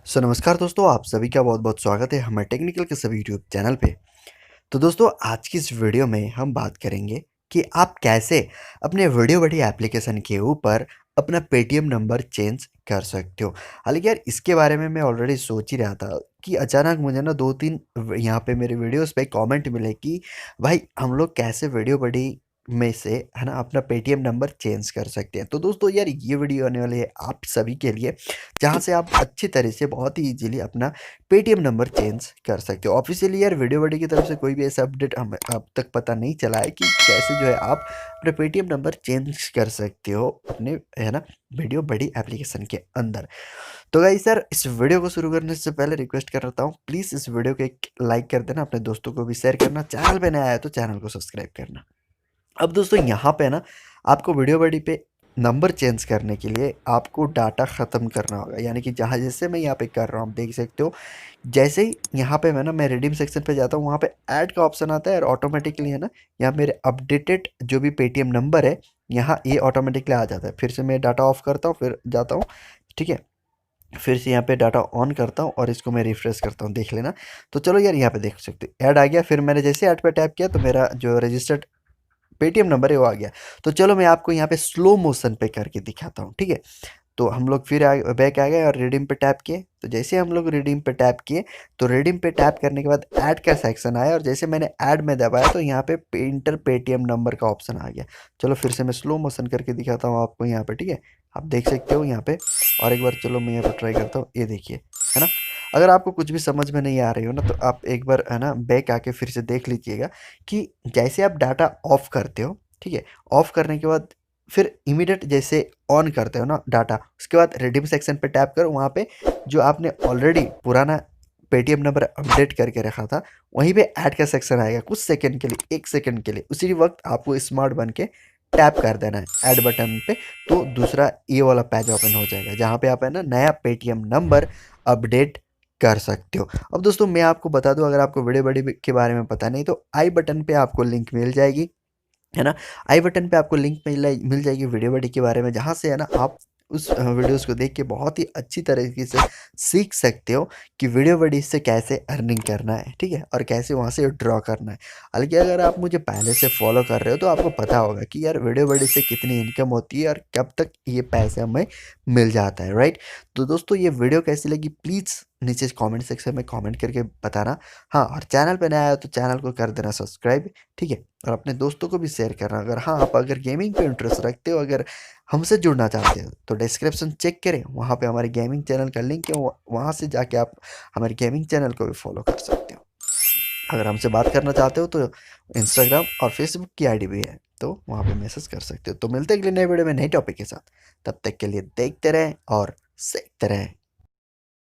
नमस्कार दोस्तों, आप सभी का बहुत बहुत स्वागत है हमारे टेक्निकल के सभी यूट्यूब चैनल पे। तो दोस्तों, आज की इस वीडियो में हम बात करेंगे कि आप कैसे अपने VideoBuddy एप्लीकेशन के ऊपर अपना पेटीएम नंबर चेंज कर सकते हो। हालांकि यार, इसके बारे में मैं ऑलरेडी सोच ही रहा था कि अचानक मुझे ना 2-3 यहाँ पे मेरे वीडियोस पे कमेंट मिले कि भाई हम लोग कैसे VideoBuddy में से है ना अपना पेटीएम नंबर चेंज कर सकते हैं। तो दोस्तों यार, ये वीडियो आने वाली है आप सभी के लिए, जहाँ से आप अच्छी तरह से बहुत ही ईजिली अपना पेटीएम नंबर चेंज कर सकते हो। ऑफिशियली यार, VideoBuddy की तरफ से कोई भी ऐसा अपडेट हमें अब तक पता नहीं चला है कि कैसे जो है आप अपने पेटीएम नंबर चेंज कर सकते हो अपने, है ना, VideoBuddy एप्लीकेशन के अंदर। तो गाइस यार, इस वीडियो को शुरू करने से पहले रिक्वेस्ट करता हूँ, प्लीज़ इस वीडियो को एक लाइक कर देना, अपने दोस्तों को भी शेयर करना, चैनल पे नया आया तो चैनल को सब्सक्राइब करना। अब दोस्तों, यहाँ पे ना आपको VideoBuddy पे नंबर चेंज करने के लिए आपको डाटा ख़त्म करना होगा। यानी कि जहाँ जैसे मैं यहाँ पे कर रहा हूँ, आप देख सकते हो, जैसे ही यहाँ पे मैं रिडीम सेक्शन पे जाता हूँ, वहाँ पे ऐड का ऑप्शन आता है और ऑटोमेटिकली, है ना, यहाँ मेरे अपडेटेड जो भी पेटीएम नंबर है, यहाँ ये ऑटोमेटिकली आ जाता है। फिर से मैं डाटा ऑफ करता हूँ, फिर जाता हूँ, ठीक है, फिर से यहाँ पे डाटा ऑन करता हूँ और इसको मैं रिफ्रेश करता हूँ, देख लेना। तो चलो यार, यहाँ पे देख सकते हो ऐड आ गया। फिर मैंने जैसे ऐड पे टैप किया तो मेरा जो रजिस्टर्ड पेटीएम नंबर है वो आ गया। तो चलो मैं आपको यहाँ पे स्लो मोशन पे करके दिखाता हूँ, ठीक है। तो हम लोग फिर बैक आ गए और रिडीम पे टैप किए। तो जैसे हम लोग रिडीम पे टैप किए तो रिडीम पे टैप करने के बाद ऐड का सेक्शन आया और जैसे मैंने ऐड में दबाया तो यहाँ पे इंटर पेटीएम नंबर का ऑप्शन आ गया। चलो फिर से मैं स्लो मोशन करके दिखाता हूँ आपको यहाँ पे, ठीक है। आप देख सकते हो यहाँ पे, और एक बार चलो मैं यहाँ पर ट्राई करता हूँ, ये देखिए, है ना। अगर आपको कुछ भी समझ में नहीं आ रही हो ना, तो आप एक बार, है ना, बैक आके फिर से देख लीजिएगा कि जैसे आप डाटा ऑफ करते हो, ठीक है, ऑफ करने के बाद फिर इमीडिएट जैसे ऑन करते हो ना डाटा, उसके बाद रिडीम सेक्शन पे टैप करो। वहाँ पे जो आपने ऑलरेडी पुराना पेटीएम नंबर अपडेट करके रखा था, वहीं पे ऐड का सेक्शन आएगा। कुछ सेकंड के लिए, 1 सेकंड के लिए, उसी वक्त आपको स्मार्ट बन के टैप कर देना है ऐड बटन पे। तो दूसरा ये वाला पेज ओपन हो जाएगा जहाँ पे आप, है ना, नया पेटीएम नंबर अपडेट कर सकते हो। अब दोस्तों, मैं आपको बता दूं, अगर आपको VideoBuddy के बारे में पता नहीं तो आई बटन पे आपको लिंक मिल जाएगी, है ना। आई बटन पे आपको लिंक मिल जाएगी VideoBuddy के बारे में, जहाँ से, है ना, आप उस वीडियोस को देख के बहुत ही अच्छी तरीके से सीख सकते हो कि VideoBuddy से कैसे अर्निंग करना है, ठीक है, और कैसे वहाँ से ड्रॉ करना है। हालांकि अगर आप मुझे पहले से फॉलो कर रहे हो तो आपको पता होगा कि यार VideoBuddy से कितनी इनकम होती है और कब तक ये पैसे हमें मिल जाता है, राइट। तो दोस्तों, ये वीडियो कैसी लगी प्लीज़ नीचे कमेंट सेक्शन में कमेंट करके बताना। हाँ, और चैनल पे नया आया तो चैनल को कर देना सब्सक्राइब, ठीक है, और अपने दोस्तों को भी शेयर करना। अगर हाँ, आप अगर गेमिंग पे इंटरेस्ट रखते हो, अगर हमसे जुड़ना चाहते हो तो डिस्क्रिप्शन चेक करें, वहाँ पे हमारे गेमिंग चैनल का लिंक है, वहाँ से जाके आप हमारे गेमिंग चैनल को भी फॉलो कर सकते हो। अगर हमसे बात करना चाहते हो तो इंस्टाग्राम और फेसबुक की आईडी भी है, तो वहाँ पे मैसेज कर सकते हो। तो मिलते हैं अगले नए वीडियो में नए टॉपिक के साथ, तब तक के लिए देखते रहें और सीखते रहें।